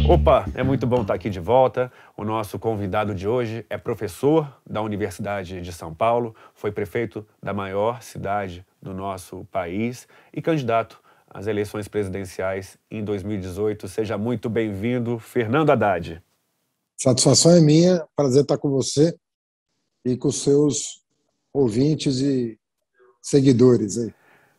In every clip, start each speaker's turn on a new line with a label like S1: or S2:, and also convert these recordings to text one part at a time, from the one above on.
S1: Opa, é muito bom estar aqui de volta. O nosso convidado de hoje é professor da Universidade de São Paulo, foi prefeito da maior cidade do nosso país e candidato às eleições presidenciais em 2018. Seja muito bem-vindo, Fernando Haddad.
S2: Satisfação é minha, prazer estar com você e com os seus ouvintes e seguidores aí.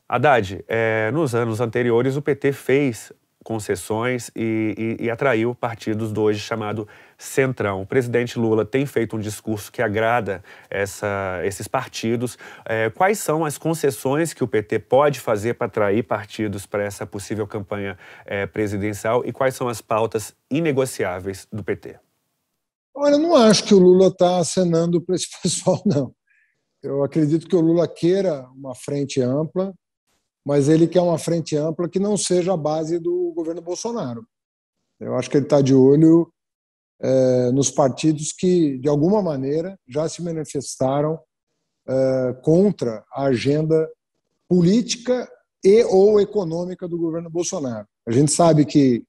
S1: Haddad, nos anos anteriores o PT fez concessões e atraiu partidos do hoje chamado Centrão. O presidente Lula tem feito um discurso que agrada esses partidos. Quais são as concessões que o PT pode fazer para atrair partidos para essa possível campanha presidencial e quais são as pautas inegociáveis do PT?
S2: Olha, eu não acho que o Lula está acenando para esse pessoal, não. Eu acredito que o Lula queira uma frente ampla, mas ele quer uma frente ampla que não seja a base do governo Bolsonaro. Eu acho que ele está de olho nos partidos que, de alguma maneira, já se manifestaram contra a agenda política e ou econômica do governo Bolsonaro. A gente sabe que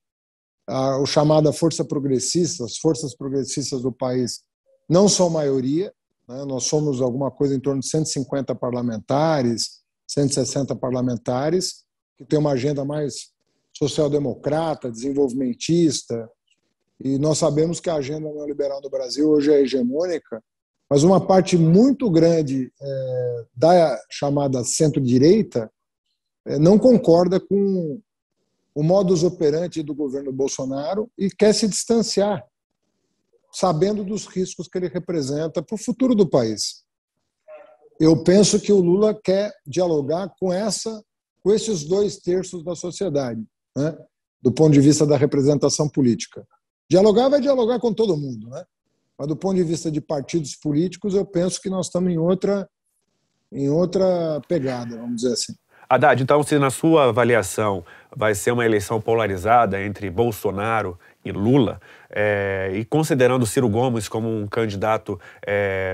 S2: o chamado força progressista, as forças progressistas do país não são maioria, né? Nós somos alguma coisa em torno de 150 parlamentares, 160 parlamentares, que tem uma agenda mais social-democrata, desenvolvimentista, e nós sabemos que a agenda neoliberal no Brasil hoje é hegemônica, mas uma parte muito grande da chamada centro-direita não concorda com o modus operandi do governo Bolsonaro e quer se distanciar, sabendo dos riscos que ele representa para o futuro do país. Eu penso que o Lula quer dialogar com esses 2/3 da sociedade, né? Do ponto de vista da representação política. Dialogar vai dialogar com todo mundo, né? Mas do ponto de vista de partidos políticos, eu penso que nós estamos em outra pegada, vamos dizer assim.
S1: Haddad, então, se na sua avaliação vai ser uma eleição polarizada entre Bolsonaro e Lula, e considerando Ciro Gomes como um candidato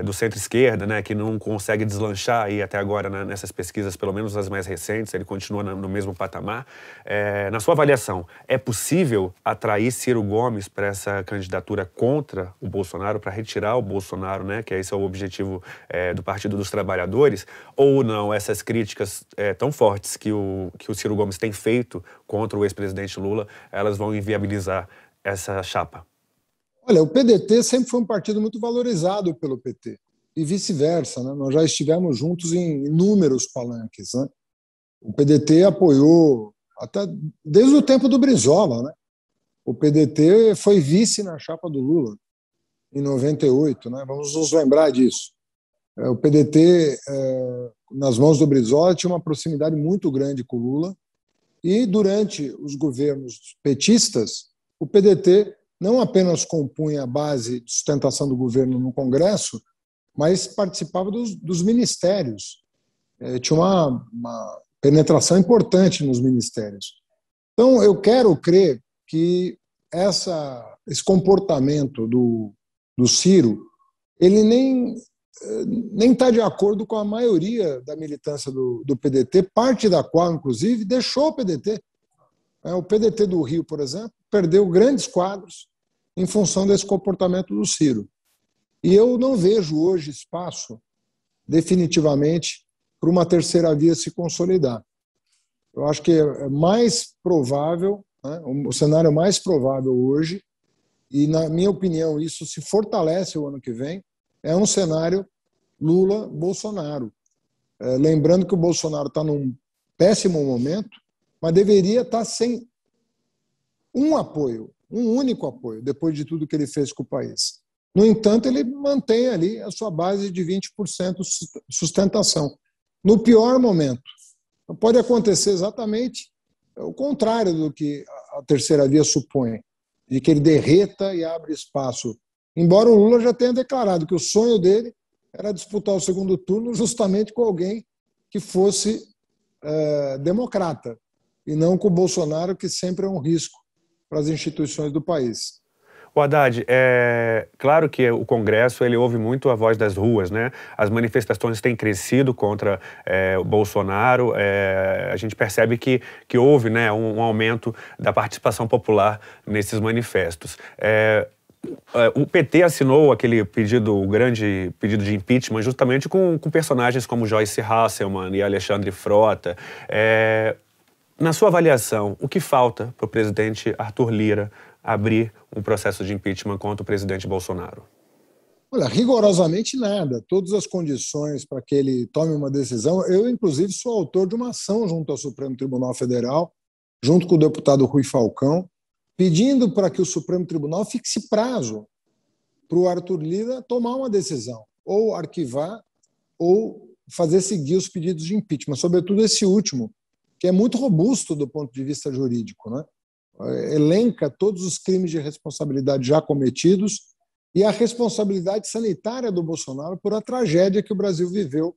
S1: do centro-esquerda, né, que não consegue deslanchar aí até agora nessas pesquisas, pelo menos as mais recentes, ele continua no mesmo patamar. Na sua avaliação, é possível atrair Ciro Gomes para essa candidatura contra o Bolsonaro, para retirar o Bolsonaro, né, que esse é o objetivo do Partido dos Trabalhadores, ou não? Essas críticas tão fortes que o Ciro Gomes tem feito contra o ex-presidente Lula, elas vão inviabilizar essa chapa?
S2: Olha, o PDT sempre foi um partido muito valorizado pelo PT e vice-versa, né? Nós já estivemos juntos em inúmeros palanques, né? O PDT apoiou até desde o tempo do Brizola, né? O PDT foi vice na chapa do Lula em 98, né? Vamos nos lembrar disso. O PDT, nas mãos do Brizola, tinha uma proximidade muito grande com o Lula e durante os governos petistas, o PDT não apenas compunha a base de sustentação do governo no Congresso, mas participava dos ministérios. Tinha uma penetração importante nos ministérios. Então, eu quero crer que esse comportamento do Ciro, ele nem está de acordo com a maioria da militância do PDT, parte da qual, inclusive, deixou o PDT. O PDT do Rio, por exemplo, perdeu grandes quadros em função desse comportamento do Ciro. E eu não vejo hoje espaço, definitivamente, para uma terceira via se consolidar. Eu acho que é mais provável, né, o cenário mais provável hoje, e, na minha opinião, isso se fortalece o ano que vem, é um cenário Lula-Bolsonaro. Lembrando que o Bolsonaro está num péssimo momento, mas deveria estar sem um único apoio, depois de tudo que ele fez com o país. No entanto, ele mantém ali a sua base de 20% de sustentação. No pior momento, pode acontecer exatamente o contrário do que a terceira via supõe, de que ele derreta e abre espaço. Embora o Lula já tenha declarado que o sonho dele era disputar o segundo turno justamente com alguém que fosse democrata, e não com o Bolsonaro, que sempre é um risco para as instituições do país.
S1: O Haddad, é claro que o Congresso ele ouve muito a voz das ruas, né? As manifestações têm crescido contra o Bolsonaro. A gente percebe que houve, né, um aumento da participação popular nesses manifestos. O PT assinou aquele pedido, o grande pedido de impeachment, justamente com personagens como Joyce Hasselman e Alexandre Frota. Na sua avaliação, o que falta para o presidente Arthur Lira abrir um processo de impeachment contra o presidente Bolsonaro?
S2: Olha, rigorosamente nada. Todas as condições para que ele tome uma decisão. Eu, inclusive, sou autor de uma ação junto ao Supremo Tribunal Federal, junto com o deputado Rui Falcão, pedindo para que o Supremo Tribunal fixe prazo para o Arthur Lira tomar uma decisão, ou arquivar, ou fazer seguir os pedidos de impeachment, sobretudo esse último, que é muito robusto do ponto de vista jurídico, né? Elenca todos os crimes de responsabilidade já cometidos e a responsabilidade sanitária do Bolsonaro por a tragédia que o Brasil viveu,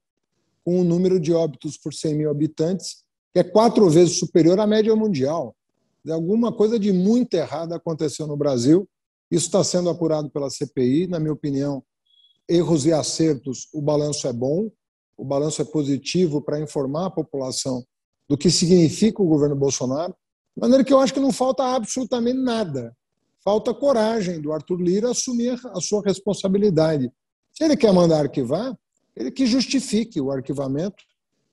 S2: com o número de óbitos por 100 mil habitantes, que é 4 vezes superior à média mundial. Alguma coisa de muito errada aconteceu no Brasil. Isso está sendo apurado pela CPI. Na minha opinião, erros e acertos, o balanço é bom, o balanço é positivo para informar a população do que significa o governo Bolsonaro, de maneira que eu acho que não falta absolutamente nada. Falta coragem do Arthur Lira assumir a sua responsabilidade. Se ele quer mandar arquivar, ele que justifique o arquivamento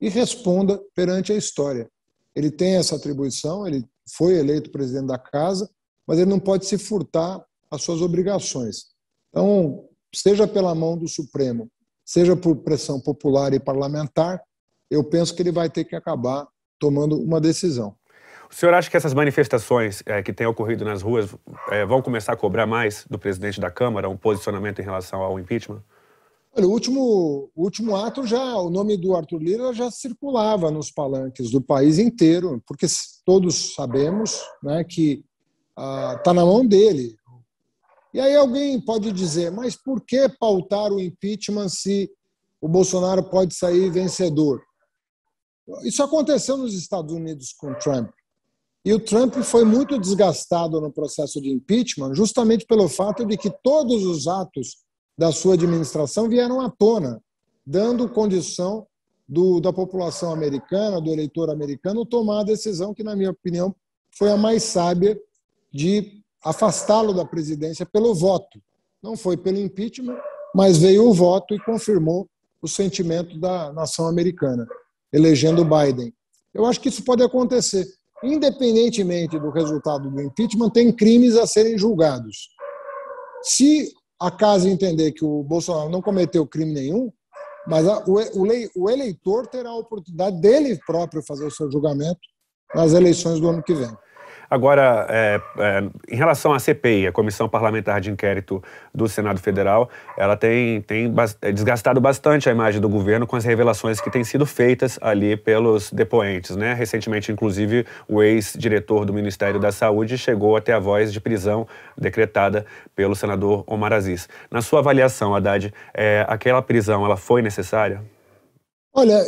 S2: e responda perante a história. Ele tem essa atribuição, ele foi eleito presidente da casa, mas ele não pode se furtar às suas obrigações. Então, seja pela mão do Supremo, seja por pressão popular e parlamentar, eu penso que ele vai ter que acabar tomando uma decisão.
S1: O senhor acha que essas manifestações que têm ocorrido nas ruas vão começar a cobrar mais do presidente da Câmara um posicionamento em relação ao impeachment?
S2: Olha, o último ato, o nome do Arthur Lira já circulava nos palanques do país inteiro, porque todos sabemos, né, que está na mão dele. E aí alguém pode dizer, mas por que pautar o impeachment se o Bolsonaro pode sair vencedor? Isso aconteceu nos Estados Unidos com o Trump. E o Trump foi muito desgastado no processo de impeachment justamente pelo fato de que todos os atos da sua administração vieram à tona, dando condição da população americana, do eleitor americano, tomar a decisão que, na minha opinião, foi a mais sábia de afastá-lo da presidência pelo voto. Não foi pelo impeachment, mas veio o voto e confirmou o sentimento da nação americana, elegendo o Biden. Eu acho que isso pode acontecer. Independentemente do resultado do impeachment, tem crimes a serem julgados. Se a casa entender que o Bolsonaro não cometeu crime nenhum, mas o eleitor terá a oportunidade dele próprio fazer o seu julgamento nas eleições do ano que vem.
S1: Agora, em relação à CPI, a Comissão Parlamentar de Inquérito do Senado Federal, ela tem desgastado bastante a imagem do governo com as revelações que têm sido feitas ali pelos depoentes, né? Recentemente, inclusive, o ex-diretor do Ministério da Saúde chegou até a voz de prisão decretada pelo senador Omar Aziz. Na sua avaliação, Haddad, aquela prisão ela foi necessária?
S2: Olha,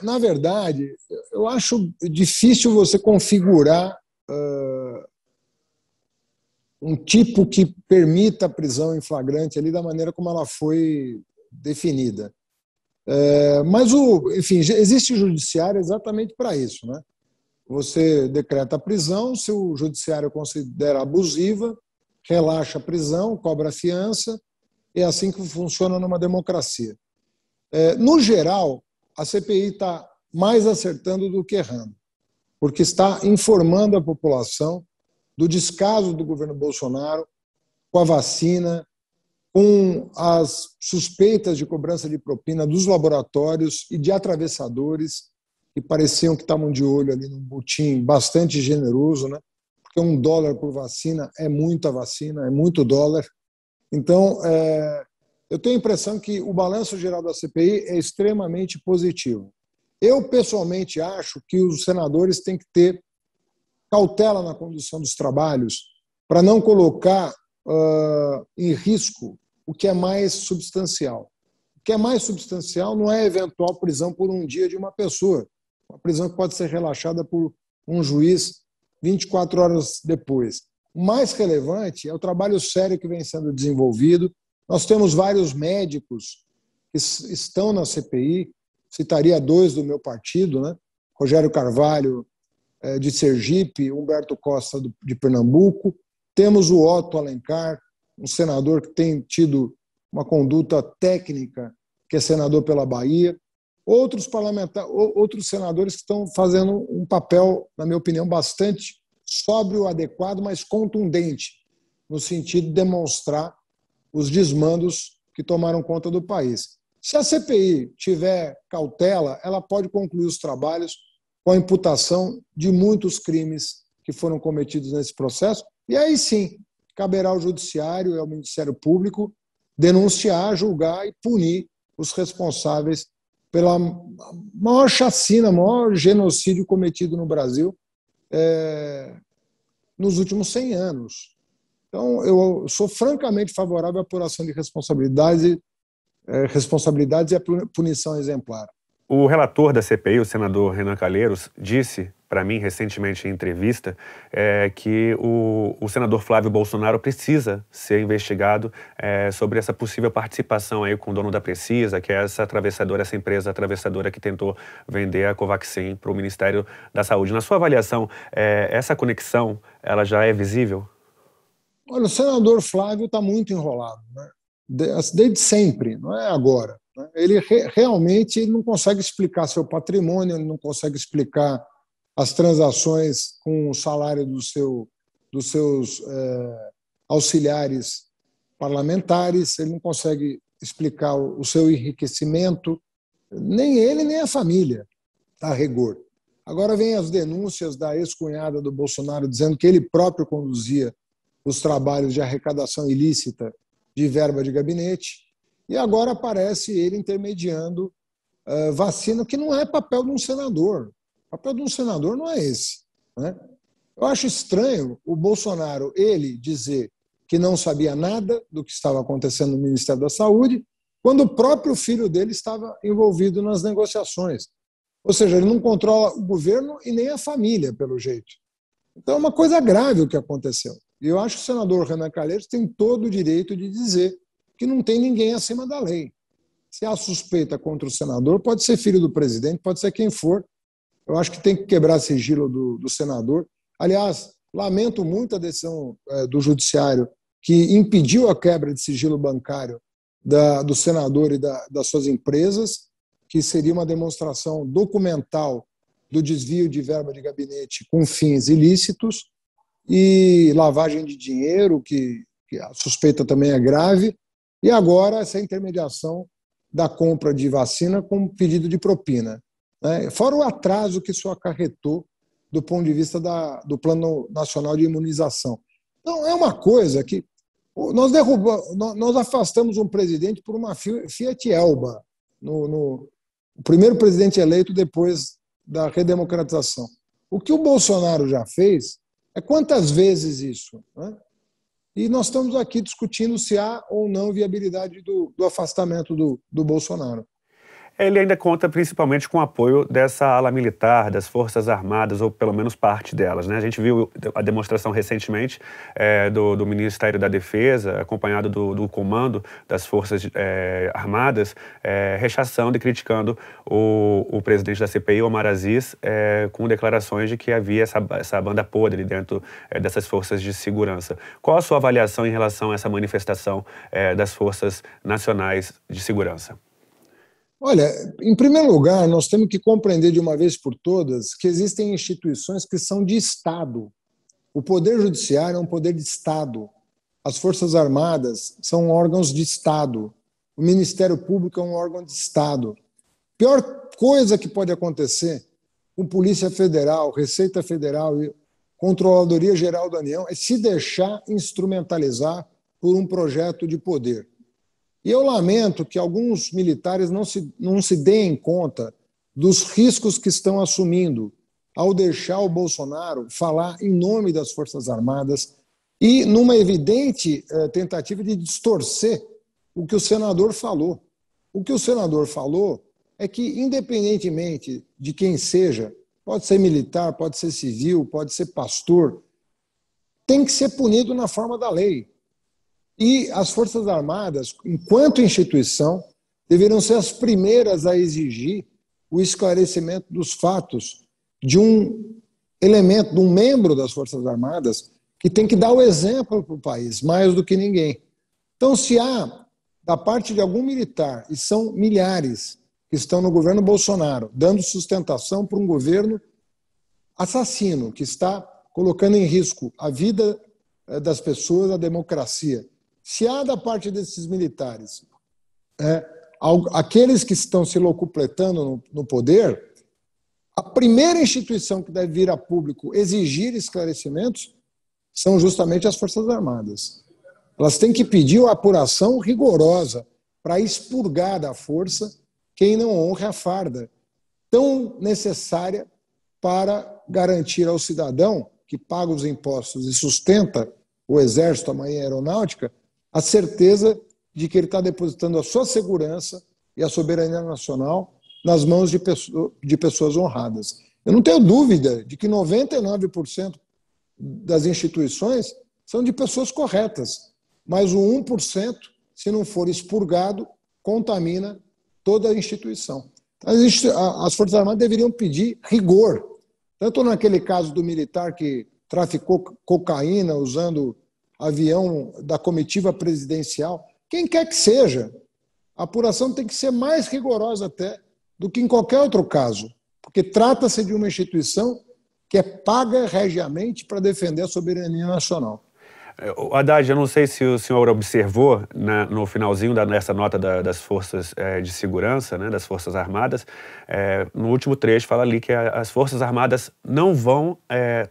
S2: na verdade, eu acho difícil você configurar um tipo que permita a prisão em flagrante ali da maneira como ela foi definida. Mas, enfim, existe judiciário exatamente para isso, né? Você decreta a prisão, se o judiciário considera abusiva, relaxa a prisão, cobra a fiança, é assim que funciona numa democracia. No geral, a CPI está mais acertando do que errando, porque está informando a população do descaso do governo Bolsonaro com a vacina, com as suspeitas de cobrança de propina dos laboratórios e de atravessadores que pareciam que estavam de olho ali num butim bastante generoso, né? Porque $1 por vacina é muita vacina, é muito dólar. Então, eu tenho a impressão que o balanço geral da CPI é extremamente positivo. Eu, pessoalmente, acho que os senadores têm que ter cautela na condução dos trabalhos para não colocar em risco o que é mais substancial. O que é mais substancial não é a eventual prisão por um dia de uma pessoa, uma prisão que pode ser relaxada por um juiz 24 horas depois. O mais relevante é o trabalho sério que vem sendo desenvolvido. Nós temos vários médicos que estão na CPI, citaria 2 do meu partido, né? Rogério Carvalho, de Sergipe, Humberto Costa, de Pernambuco. Temos o Otto Alencar, um senador que tem tido uma conduta técnica, que é senador pela Bahia. Outros senadores que estão fazendo um papel, na minha opinião, bastante sóbrio, adequado, mas contundente, no sentido de demonstrar os desmandos que tomaram conta do país. Se a CPI tiver cautela, ela pode concluir os trabalhos com a imputação de muitos crimes que foram cometidos nesse processo, e aí sim, caberá ao Judiciário e ao Ministério Público denunciar, julgar e punir os responsáveis pela maior chacina, maior genocídio cometido no Brasil nos últimos 100 anos. Então, eu sou francamente favorável à apuração de responsabilidades e à punição exemplar.
S1: O relator da CPI, o senador Renan Calheiros, disse para mim recentemente em entrevista que o senador Flávio Bolsonaro precisa ser investigado sobre essa possível participação aí com o dono da Precisa, que é essa empresa atravessadora que tentou vender a Covaxin para o Ministério da Saúde. Na sua avaliação, essa conexão ela já é visível?
S2: Olha, o senador Flávio está muito enrolado, né? Desde sempre, não é agora. Né? Ele realmente não consegue explicar seu patrimônio, ele não consegue explicar as transações com o salário dos seus auxiliares parlamentares, ele não consegue explicar o seu enriquecimento, nem ele nem a família, a rigor. Agora vem as denúncias da ex-cunhada do Bolsonaro dizendo que ele próprio conduzia os trabalhos de arrecadação ilícita de verba de gabinete, e agora aparece ele intermediando vacina, que não é papel de um senador. O papel de um senador não é esse. Né? Eu acho estranho o Bolsonaro, ele dizer que não sabia nada do que estava acontecendo no Ministério da Saúde, quando o próprio filho dele estava envolvido nas negociações. Ou seja, ele não controla o governo e nem a família, pelo jeito. Então é uma coisa grave o que aconteceu. E eu acho que o senador Renan Calheiros tem todo o direito de dizer que não tem ninguém acima da lei. Se há suspeita contra o senador, pode ser filho do presidente, pode ser quem for. Eu acho que tem que quebrar sigilo do senador. Aliás, lamento muito a decisão do Judiciário que impediu a quebra de sigilo bancário do senador e das suas empresas, que seria uma demonstração documental do desvio de verba de gabinete com fins ilícitos e lavagem de dinheiro, que a suspeita também é grave, e agora essa intermediação da compra de vacina com pedido de propina. Fora o atraso que isso acarretou do ponto de vista do Plano Nacional de Imunização. Então, é uma coisa que nós afastamos um presidente por uma Fiat Elba, o primeiro presidente eleito depois da redemocratização. O que o Bolsonaro já fez é quantas vezes isso? Né? E nós estamos aqui discutindo se há ou não viabilidade do afastamento do Bolsonaro.
S1: Ele ainda conta principalmente com o apoio dessa ala militar, das Forças Armadas, ou pelo menos parte delas, né? A gente viu a demonstração recentemente do Ministério da Defesa, acompanhado do comando das Forças Armadas, rechaçando e criticando o presidente da CPI, Omar Aziz, com declarações de que havia essa banda podre dentro dessas forças de segurança. Qual a sua avaliação em relação a essa manifestação das Forças Nacionais de Segurança?
S2: Olha, em primeiro lugar, nós temos que compreender de uma vez por todas que existem instituições que são de Estado. O Poder Judiciário é um poder de Estado. As Forças Armadas são órgãos de Estado. O Ministério Público é um órgão de Estado. A pior coisa que pode acontecer com Polícia Federal, Receita Federal e Controladoria Geral da União é se deixar instrumentalizar por um projeto de poder. E eu lamento que alguns militares não se deem conta dos riscos que estão assumindo ao deixar o Bolsonaro falar em nome das Forças Armadas e numa evidente tentativa de distorcer o que o senador falou. O que o senador falou é que, independentemente de quem seja, pode ser militar, pode ser civil, pode ser pastor, tem que ser punido na forma da lei. E as Forças Armadas, enquanto instituição, deveriam ser as primeiras a exigir o esclarecimento dos fatos de um elemento, de um membro das Forças Armadas, que tem que dar o exemplo para o país, mais do que ninguém. Então, se há, da parte de algum militar, e são milhares que estão no governo Bolsonaro, dando sustentação para um governo assassino, que está colocando em risco a vida das pessoas, a democracia. Se há da parte desses militares aqueles que estão se locupletando no poder, a primeira instituição que deve vir a público exigir esclarecimentos são justamente as Forças Armadas. Elas têm que pedir uma apuração rigorosa para expurgar da força quem não honre a farda, tão necessária para garantir ao cidadão que paga os impostos e sustenta o Exército, a Marinha Aeronáutica, a certeza de que ele está depositando a sua segurança e a soberania nacional nas mãos de pessoas honradas. Eu não tenho dúvida de que 99% das instituições são de pessoas corretas, mas o 1%, se não for expurgado, contamina toda a instituição. As Forças Armadas deveriam pedir rigor, tanto naquele caso do militar que traficou cocaína usando avião da comitiva presidencial, quem quer que seja, a apuração tem que ser mais rigorosa até do que em qualquer outro caso, porque trata-se de uma instituição que é paga regiamente para defender a soberania nacional.
S1: Haddad, eu não sei se o senhor observou no finalzinho dessa nota das Forças de Segurança, né, das Forças Armadas, no último trecho fala ali que as Forças Armadas não vão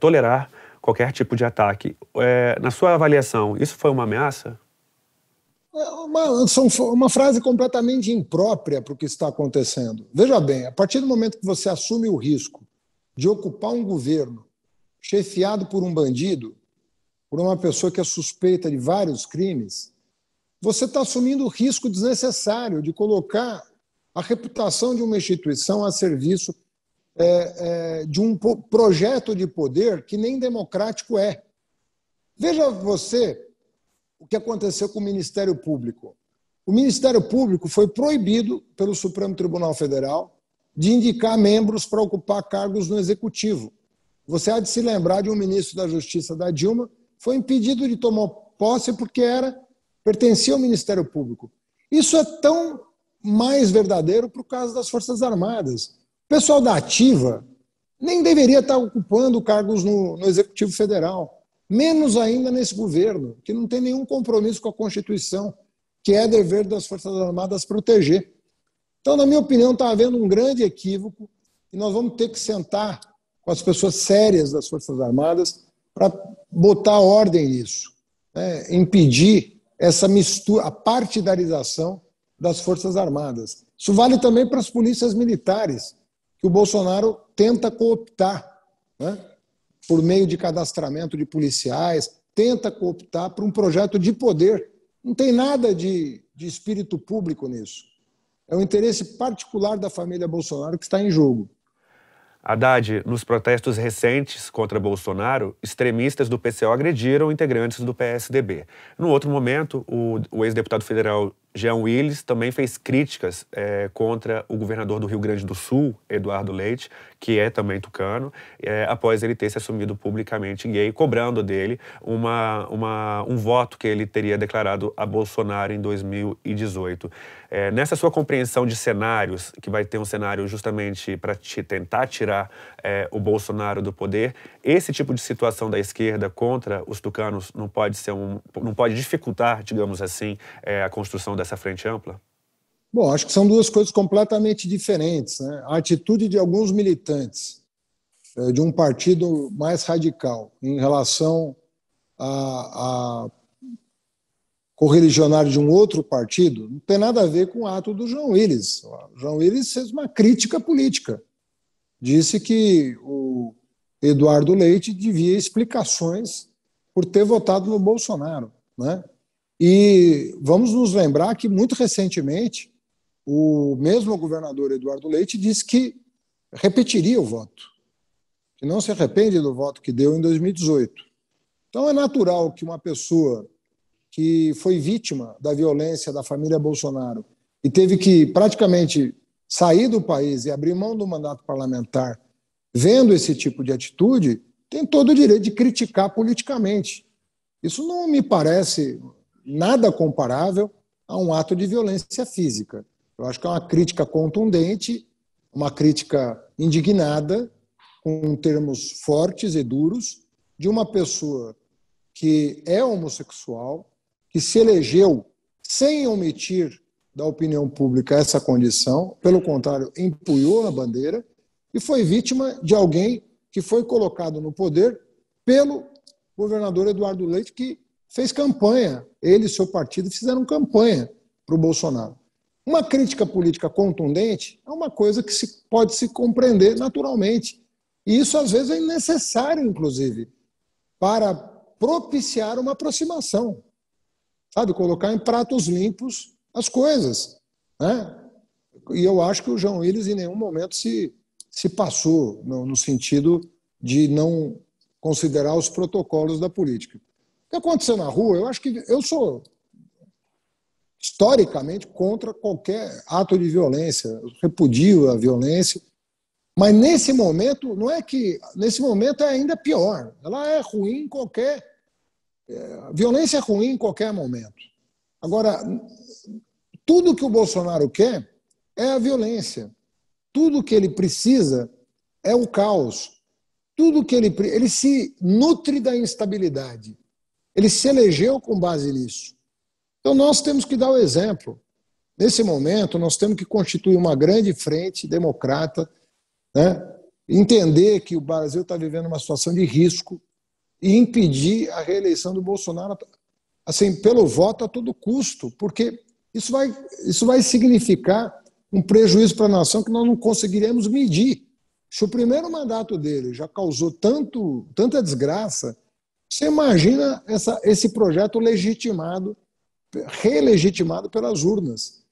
S1: tolerar qualquer tipo de ataque. Na sua avaliação, isso foi uma ameaça?
S2: Uma frase completamente imprópria para o que está acontecendo. Veja bem, a partir do momento que você assume o risco de ocupar um governo chefiado por um bandido, por uma pessoa que é suspeita de vários crimes, você está assumindo o risco desnecessário de colocar a reputação de uma instituição a serviço de um projeto de poder que nem democrático é. Veja você o que aconteceu com o Ministério Público. O Ministério Público foi proibido pelo Supremo Tribunal Federal de indicar membros para ocupar cargos no Executivo. Você há de se lembrar de um ministro da Justiça da Dilma foi impedido de tomar posse porque pertencia ao Ministério Público. Isso é tão mais verdadeiro para o caso das Forças Armadas. O pessoal da Ativa nem deveria estar ocupando cargos no Executivo Federal, menos ainda nesse governo, que não tem nenhum compromisso com a Constituição, que é dever das Forças Armadas proteger. Então, na minha opinião, está havendo um grande equívoco e nós vamos ter que sentar com as pessoas sérias das Forças Armadas para botar ordem nisso, impedir essa mistura, a partidarização das Forças Armadas. Isso vale também para as polícias militares, que o Bolsonaro tenta cooptar, por meio de cadastramento de policiais, tenta cooptar para um projeto de poder. Não tem nada de espírito público nisso. É o interesse particular da família Bolsonaro que está em jogo.
S1: Haddad, nos protestos recentes contra Bolsonaro, extremistas do PCO agrediram integrantes do PSDB. No outro momento, o ex-deputado federal Jean Willis também fez críticas contra o governador do Rio Grande do Sul, Eduardo Leite, que é também tucano, após ele ter se assumido publicamente gay, cobrando dele um voto que ele teria declarado a Bolsonaro em 2018. Nessa sua compreensão de cenários, que vai ter um cenário justamente para tentar tirar o Bolsonaro do poder, esse tipo de situação da esquerda contra os tucanos não pode dificultar, digamos assim, a construção dessa frente ampla?
S2: Bom, acho que são duas coisas completamente diferentes, né? A atitude de alguns militantes de um partido mais radical em relação a correligionário de um outro partido não tem nada a ver com o ato do João Willis. O João Willis fez uma crítica política. Disse que o Eduardo Leite devia explicações por ter votado no Bolsonaro, né? E vamos nos lembrar que, muito recentemente, o mesmo governador Eduardo Leite disse que repetiria o voto, que não se arrepende do voto que deu em 2018. Então é natural que uma pessoa que foi vítima da violência da família Bolsonaro e teve que praticamente sair do país e abrir mão do mandato parlamentar, vendo esse tipo de atitude, tem todo o direito de criticar politicamente. Isso não me parece nada comparável a um ato de violência física. Eu acho que é uma crítica contundente, uma crítica indignada, com termos fortes e duros, de uma pessoa que é homossexual, que se elegeu sem omitir da opinião pública essa condição, pelo contrário, empunhou a bandeira e foi vítima de alguém que foi colocado no poder pelo governador Eduardo Leite, que fez campanha, ele e seu partido fizeram campanha para o Bolsonaro. Uma crítica política contundente é uma coisa que pode se compreender naturalmente. E isso, às vezes, é necessário, inclusive, para propiciar uma aproximação. Sabe, colocar em pratos limpos as coisas, né? E eu acho que o João Willis em nenhum momento se passou no sentido de não considerar os protocolos da política. O que aconteceu na rua, eu acho que eu sou historicamente contra qualquer ato de violência, eu repudio a violência, mas nesse momento, não é que nesse momento é ainda pior, ela é ruim em qualquer a violência é ruim em qualquer momento. Agora, tudo que o Bolsonaro quer é a violência. Tudo que ele precisa é o caos. Tudo que ele se nutre da instabilidade. Ele se elegeu com base nisso. Então nós temos que dar o exemplo. Nesse momento, nós temos que constituir uma grande frente democrata, né? Entender que o Brasil está vivendo uma situação de risco e impedir a reeleição do Bolsonaro, assim, pelo voto a todo custo, porque isso vai significar um prejuízo para a nação que nós não conseguiremos medir. Se o primeiro mandato dele já causou tanta desgraça, você imagina esse projeto relegitimado pelas urnas.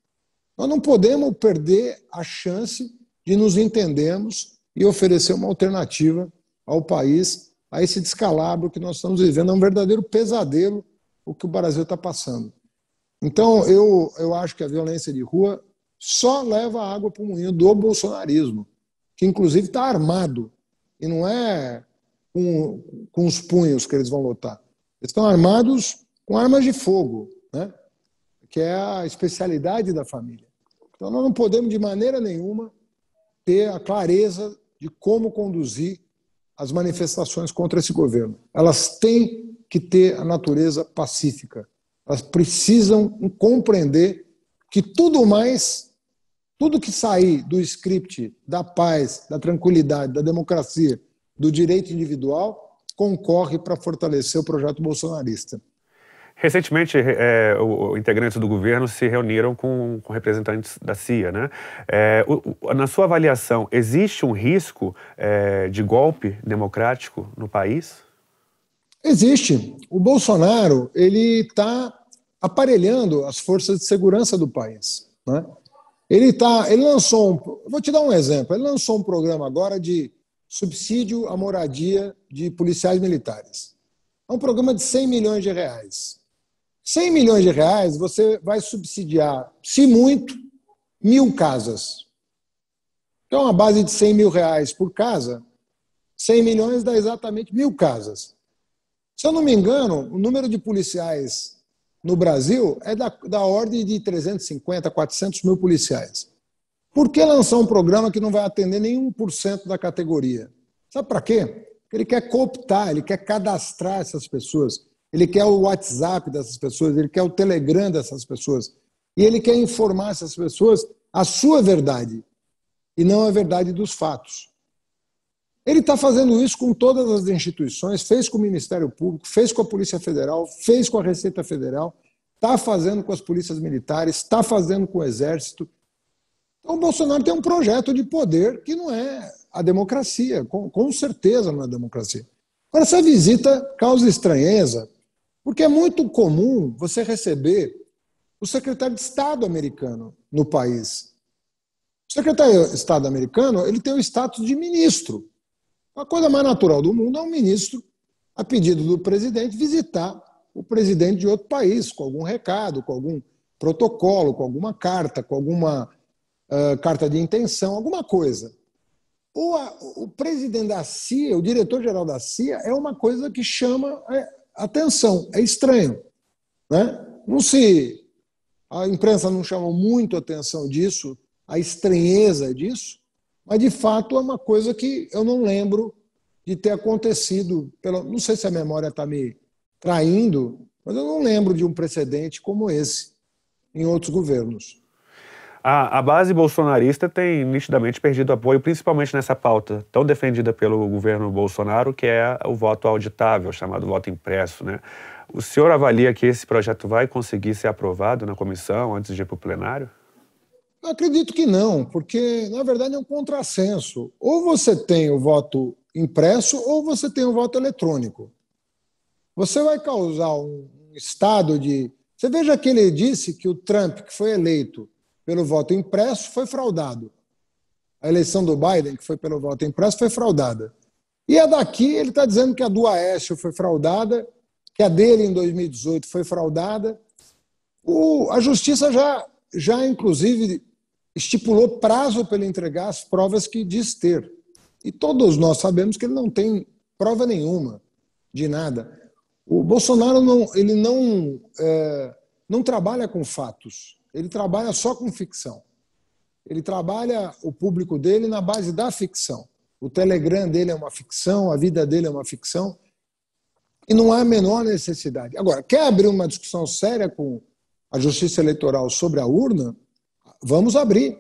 S2: Nós não podemos perder a chance de nos entendermos e oferecer uma alternativa ao país, a esse descalabro que nós estamos vivendo. É um verdadeiro pesadelo o que o Brasil está passando. Então, eu acho que a violência de rua só leva água para o moinho do bolsonarismo, que inclusive está armado, e não é com os punhos que eles vão lutar. Eles estão armados com armas de fogo, né? Que é a especialidade da família. Então, nós não podemos, de maneira nenhuma, ter a clareza de como conduzir as manifestações contra esse governo. Elas têm que ter a natureza pacífica. Elas precisam compreender que tudo que sair do script da paz, da tranquilidade, da democracia, do direito individual, concorre para fortalecer o projeto bolsonarista.
S1: Recentemente, os integrantes do governo se reuniram com representantes da CIA, né? Na sua avaliação, existe um risco de golpe democrático no país?
S2: Existe. O Bolsonaro ele está aparelhando as forças de segurança do país, né? Ele lançou vou te dar um exemplo. Ele lançou um programa agora de subsídio à moradia de policiais militares. É um programa de 100 milhões de reais. 100 milhões de reais você vai subsidiar, se muito, 1.000 casas. Então, uma base de 100 mil reais por casa, 100 milhões dá exatamente 1.000 casas. Se eu não me engano, o número de policiais no Brasil é da ordem de 350, 400 mil policiais. Por que lançar um programa que não vai atender nem 1% da categoria? Sabe para quê? Porque ele quer cooptar, ele quer cadastrar essas pessoas. Ele quer o WhatsApp dessas pessoas, ele quer o Telegram dessas pessoas. E ele quer informar essas pessoas a sua verdade, e não a verdade dos fatos. Ele está fazendo isso com todas as instituições, fez com o Ministério Público, fez com a Polícia Federal, fez com a Receita Federal, está fazendo com as polícias militares, está fazendo com o Exército. Então, o Bolsonaro tem um projeto de poder que não é a democracia, com certeza não é a democracia. Agora, essa visita causa estranheza, porque é muito comum você receber o secretário de Estado americano no país. O secretário de Estado americano ele tem o status de ministro. A coisa mais natural do mundo é um ministro a pedido do presidente, visitar o presidente de outro país, com algum recado, com algum protocolo, com alguma carta, com alguma carta de intenção, alguma coisa. O presidente da CIA, o diretor-geral da CIA, é uma coisa que chama atenção, é estranho. Né? A imprensa não chamou muito atenção disso, a estranheza disso, mas de fato é uma coisa que eu não lembro de ter acontecido. Não sei se a memória está me traindo, mas eu não lembro de um precedente como esse em outros governos.
S1: A base bolsonarista tem nitidamente perdido apoio, principalmente nessa pauta tão defendida pelo governo Bolsonaro, que é o voto auditável, chamado voto impresso, né? O senhor avalia que esse projeto vai conseguir ser aprovado na comissão antes de ir para o plenário?
S2: Eu acredito que não, porque, na verdade, é um contrassenso. Ou você tem o voto impresso ou você tem o voto eletrônico. Você vai causar um estado de... Você veja que ele disse que o Trump, que foi eleito pelo voto impresso, foi fraudado. A eleição do Biden, que foi pelo voto impresso, foi fraudada. E a daqui, ele está dizendo que a do Aécio foi fraudada, que a dele em 2018 foi fraudada. A Justiça já inclusive, estipulou prazo para ele entregar as provas que diz ter. E todos nós sabemos que ele não tem prova nenhuma de nada. O Bolsonaro não trabalha com fatos, ele trabalha só com ficção. Ele trabalha o público dele na base da ficção. O Telegram dele é uma ficção, a vida dele é uma ficção, e não há a menor necessidade. Agora, quer abrir uma discussão séria com a Justiça Eleitoral sobre a urna? Vamos abrir.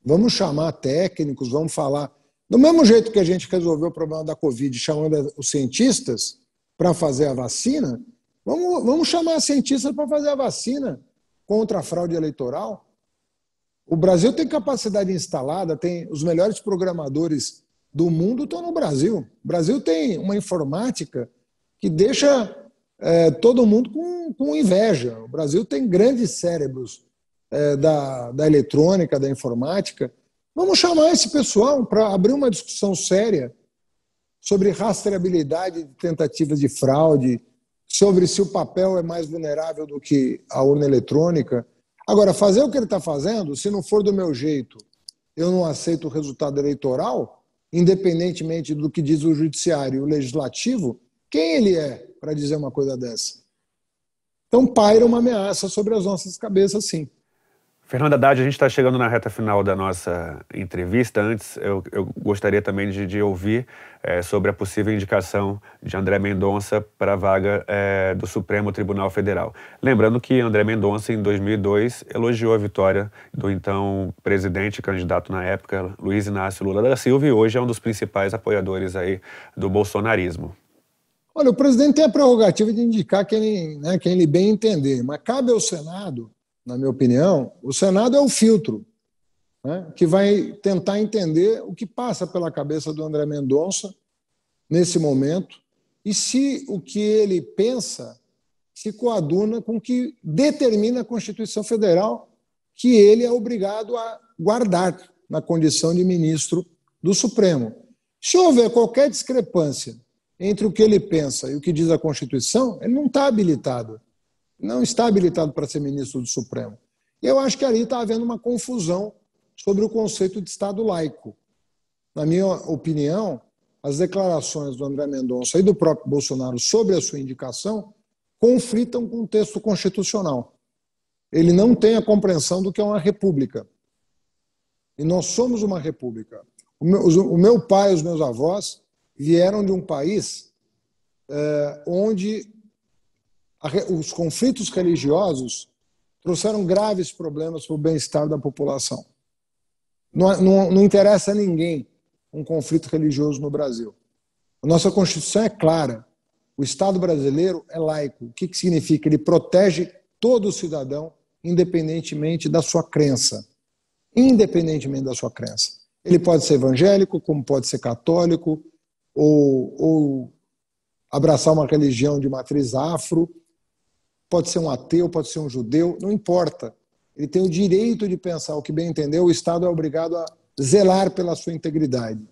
S2: Vamos chamar técnicos, vamos falar. Do mesmo jeito que a gente resolveu o problema da Covid, chamando os cientistas para fazer a vacina, vamos chamar cientistas para fazer a vacina contra a fraude eleitoral. O Brasil tem capacidade instalada, tem os melhores programadores do mundo estão no Brasil. O Brasil tem uma informática que deixa todo mundo com inveja. O Brasil tem grandes cérebros da eletrônica, da informática. Vamos chamar esse pessoal para abrir uma discussão séria sobre rastreabilidade de tentativas de fraude, sobre se o papel é mais vulnerável do que a urna eletrônica. Agora, fazer o que ele está fazendo, se não for do meu jeito, eu não aceito o resultado eleitoral, independentemente do que diz o judiciário e o legislativo, quem ele é para dizer uma coisa dessa? Então paira uma ameaça sobre as nossas cabeças, sim.
S1: Fernando Haddad, a gente está chegando na reta final da nossa entrevista. Antes, eu gostaria também de ouvir sobre a possível indicação de André Mendonça para a vaga do Supremo Tribunal Federal. Lembrando que André Mendonça, em 2002, elogiou a vitória do então presidente e candidato na época, Luiz Inácio Lula da Silva, e hoje é um dos principais apoiadores aí do bolsonarismo.
S2: Olha, o presidente tem a prerrogativa de indicar quem ele bem entender, mas cabe ao Senado, na minha opinião, o Senado é o filtro, né, que vai tentar entender o que passa pela cabeça do André Mendonça nesse momento e se o que ele pensa se coaduna com o que determina a Constituição Federal, que ele é obrigado a guardar na condição de ministro do Supremo. Se houver qualquer discrepância entre o que ele pensa e o que diz a Constituição, ele não está habilitado. Não está habilitado para ser ministro do Supremo. E eu acho que ali está havendo uma confusão sobre o conceito de Estado laico. Na minha opinião, as declarações do André Mendonça e do próprio Bolsonaro sobre a sua indicação conflitam com o texto constitucional. Ele não tem a compreensão do que é uma república. E nós somos uma república. O meu pai e os meus avós vieram de um país onde os conflitos religiosos trouxeram graves problemas para o bem-estar da população. Não interessa a ninguém um conflito religioso no Brasil. A nossa Constituição é clara. O Estado brasileiro é laico. O que significa? Ele protege todo o cidadão, independentemente da sua crença. Independentemente da sua crença. Ele pode ser evangélico, como pode ser católico, ou abraçar uma religião de matriz afro, pode ser um ateu, pode ser um judeu, não importa. Ele tem o direito de pensar o que bem entendeu, o Estado é obrigado a zelar pela sua integridade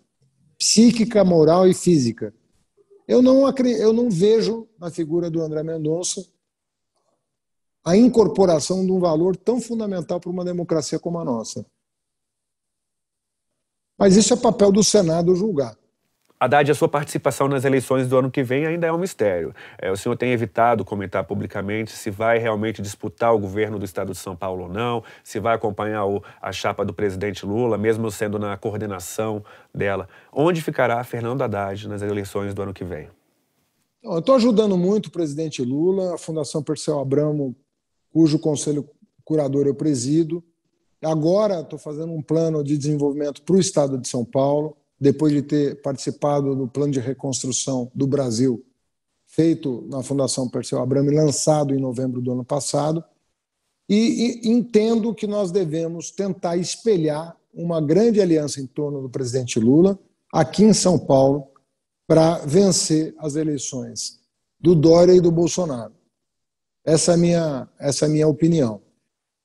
S2: psíquica, moral e física. Eu não vejo na figura do André Mendonça a incorporação de um valor tão fundamental para uma democracia como a nossa. Mas isso é papel do Senado julgar.
S1: Haddad, a sua participação nas eleições do ano que vem ainda é um mistério. O senhor tem evitado comentar publicamente se vai realmente disputar o governo do estado de São Paulo ou não, se vai acompanhar a chapa do presidente Lula, mesmo sendo na coordenação dela. Onde ficará Fernando Haddad nas eleições do ano que vem?
S2: Eu estou ajudando muito o presidente Lula, a Fundação Perseu Abramo, cujo conselho curador eu presido. Agora estou fazendo um plano de desenvolvimento para o estado de São Paulo, depois de ter participado do plano de reconstrução do Brasil, feito na Fundação Perseu Abramo e lançado em novembro do ano passado, e entendo que nós devemos tentar espelhar uma grande aliança em torno do presidente Lula, aqui em São Paulo, para vencer as eleições do Dória e do Bolsonaro. Essa é a minha opinião.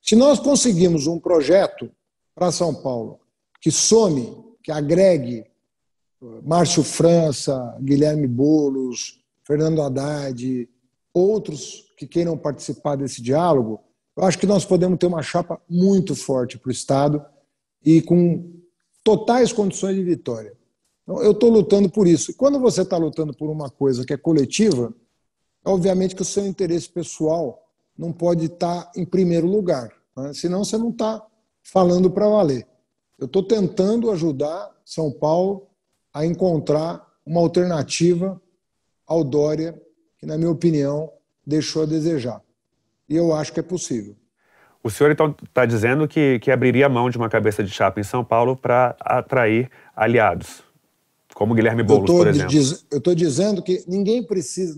S2: Se nós conseguirmos um projeto para São Paulo que some, que agregue Márcio França, Guilherme Boulos, Fernando Haddad, outros que queiram participar desse diálogo, eu acho que nós podemos ter uma chapa muito forte para o Estado e com totais condições de vitória. Então, eu estou lutando por isso. E quando você está lutando por uma coisa que é coletiva, obviamente que o seu interesse pessoal não pode estar em primeiro lugar, né? Senão você não está falando para valer. Eu estou tentando ajudar São Paulo a encontrar uma alternativa ao Dória, que, na minha opinião, deixou a desejar. E eu acho que é possível.
S1: O senhor, então, está dizendo que abriria mão de uma cabeça de chapa em São Paulo para atrair aliados, como Guilherme Boulos, por exemplo.
S2: Eu estou dizendo que ninguém precisa,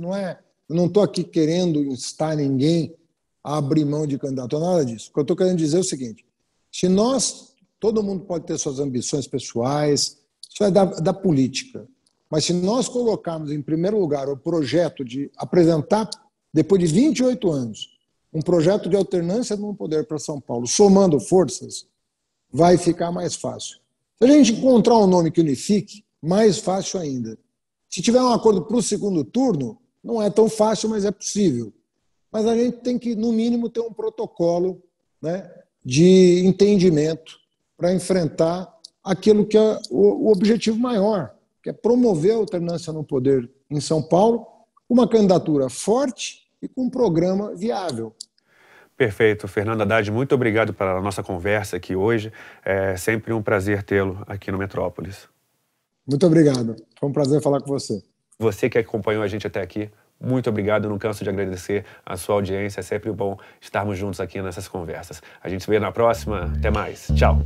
S2: eu não estou aqui querendo instar ninguém a abrir mão de candidato, nada disso. O que eu estou querendo dizer é o seguinte: se todo mundo pode ter suas ambições pessoais, isso é da política, mas se nós colocarmos em primeiro lugar o projeto de apresentar, depois de 28 anos, um projeto de alternância no poder para São Paulo, somando forças, vai ficar mais fácil. Se a gente encontrar um nome que unifique, mais fácil ainda. Se tiver um acordo para o segundo turno, não é tão fácil, mas é possível. Mas a gente tem que, no mínimo, ter um protocolo, né, de entendimento para enfrentar aquilo que é o objetivo maior, que é promover a alternância no poder em São Paulo, com uma candidatura forte e com um programa viável.
S1: Perfeito. Fernando Haddad, muito obrigado pela nossa conversa aqui hoje. É sempre um prazer tê-lo aqui no Metrópolis.
S2: Muito obrigado. Foi um prazer falar com você.
S1: Você que acompanhou a gente até aqui, muito obrigado. Eu não canso de agradecer a sua audiência. É sempre bom estarmos juntos aqui nessas conversas. A gente se vê na próxima. Até mais. Tchau.